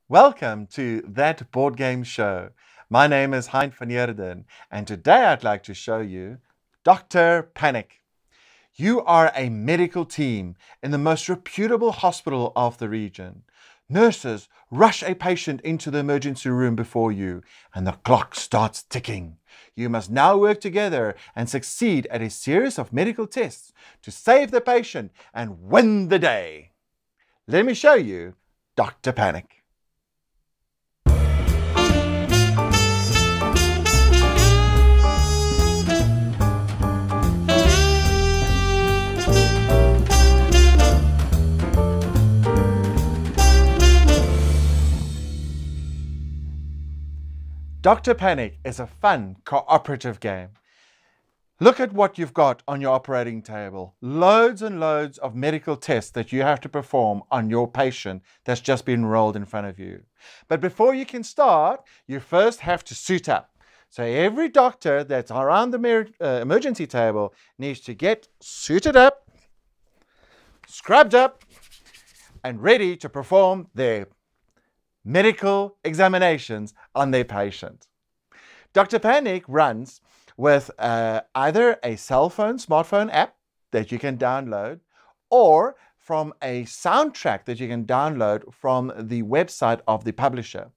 Welcome to That Board Game Show. My name is Hein van Heerden, and today I'd like to show you Dr. Panic. You are a medical team in the most reputable hospital of the region. Nurses rush a patient into the emergency room before you, and the clock starts ticking. You must now work together and succeed at a series of medical tests to save the patient and win the day. Let me show you Dr. Panic. Dr. Panic is a fun, cooperative game. Look at what you've got on your operating table. Loads and loads of medical tests that you have to perform on your patient that's just been rolled in front of you. But before you can start, you first have to suit up. So every doctor that's around the emergency table needs to get suited up, scrubbed up, and ready to perform their medical examinations on their patient. Dr. Panic runs with either a cell phone, smartphone app that you can download, or from a soundtrack that you can download from the website of the publisher.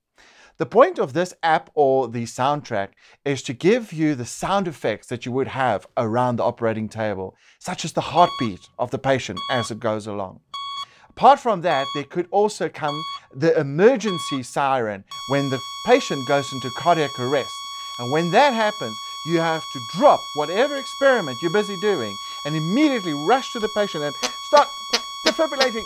The point of this app or the soundtrack is to give you the sound effects that you would have around the operating table, such as the heartbeat of the patient as it goes along. Apart from that, there could also come the emergency siren when the patient goes into cardiac arrest. And when that happens, you have to drop whatever experiment you're busy doing and immediately rush to the patient and start defibrillating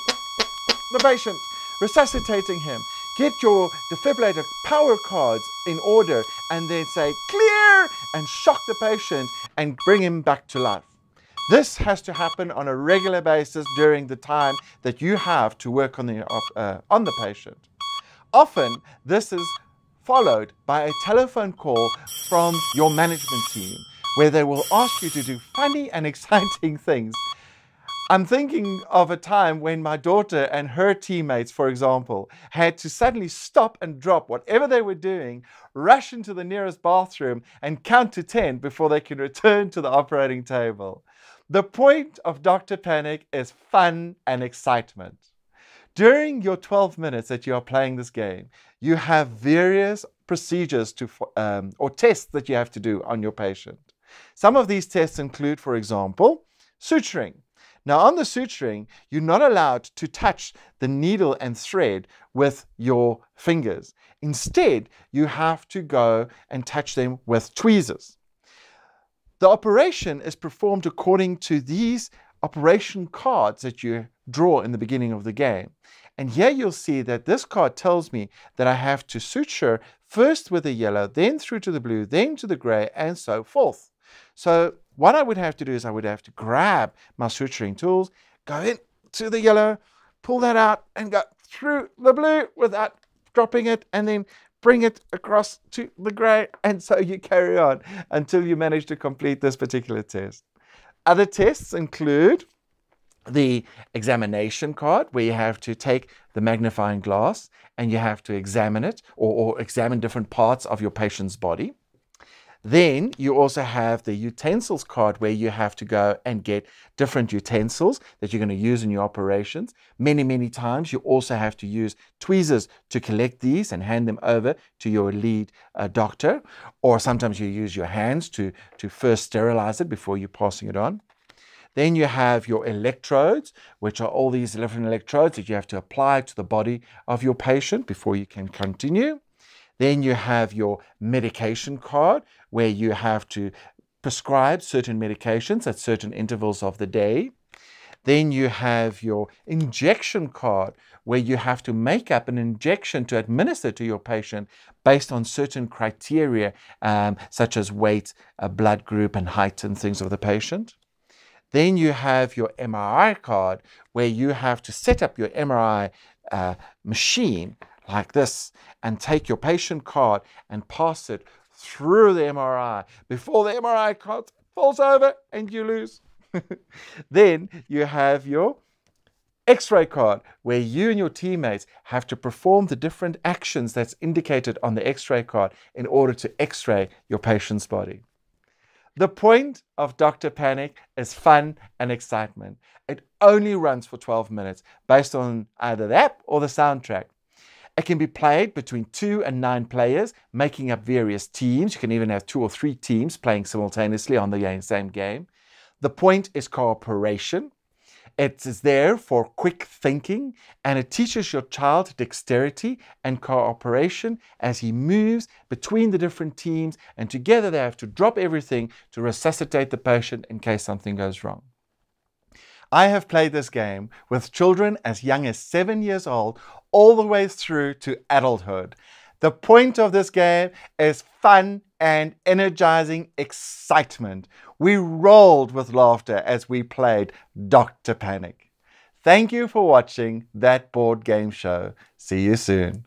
the patient, resuscitating him. Get your defibrillator power cards in order and then say clear and shock the patient and bring him back to life. This has to happen on a regular basis during the time that you have to work on the patient. Often, this is followed by a telephone call from your management team, where they will ask you to do funny and exciting things. I'm thinking of a time when my daughter and her teammates, for example, had to suddenly stop and drop whatever they were doing, rush into the nearest bathroom, and count to 10 before they could return to the operating table. The point of Dr. Panic is fun and excitement. During your 12 minutes that you are playing this game, you have various procedures or tests that you have to do on your patient. Some of these tests include, for example, suturing. Now, on the suturing, you're not allowed to touch the needle and thread with your fingers. Instead, you have to go and touch them with tweezers. The operation is performed according to these operation cards that you draw in the beginning of the game. And here you'll see that this card tells me that I have to suture first with the yellow, then through to the blue, then to the gray, and so forth. So what I would have to do is I would have to grab my suturing tools, go into the yellow, pull that out, and go through the blue without dropping it, and then bring it across to the gray, and so you carry on until you manage to complete this particular test. Other tests include the examination card, where you have to take the magnifying glass and you have to examine it or examine different parts of your patient's body. Then you also have the utensils card, where you have to go and get different utensils that you're going to use in your operations. Many, many times you also have to use tweezers to collect these and hand them over to your lead doctor. Or sometimes you use your hands to first sterilize it before you're passing it on. Then you have your electrodes, which are all these different electrodes that you have to apply to the body of your patient before you can continue. Then you have your medication card, where you have to prescribe certain medications at certain intervals of the day. Then you have your injection card, where you have to make up an injection to administer to your patient based on certain criteria, such as weight, blood group, and height and things of the patient. Then you have your MRI card, where you have to set up your MRI machine like this and take your patient card and pass it through the MRI before the MRI card falls over and you lose. Then you have your X-ray card, where you and your teammates have to perform the different actions that's indicated on the X-ray card in order to X-ray your patient's body. The point of Dr. Panic is fun and excitement. It only runs for 12 minutes based on either the app or the soundtrack. It can be played between 2 and 9 players, making up various teams. You can even have 2 or 3 teams playing simultaneously on the same game. The point is cooperation. It is there for quick thinking, and it teaches your child dexterity and cooperation as he moves between the different teams, and together they have to drop everything to resuscitate the patient in case something goes wrong. I have played this game with children as young as 7 years old all the way through to adulthood. The point of this game is fun and energizing excitement. We rolled with laughter as we played Dr. Panic. Thank you for watching That Board Game Show. See you soon.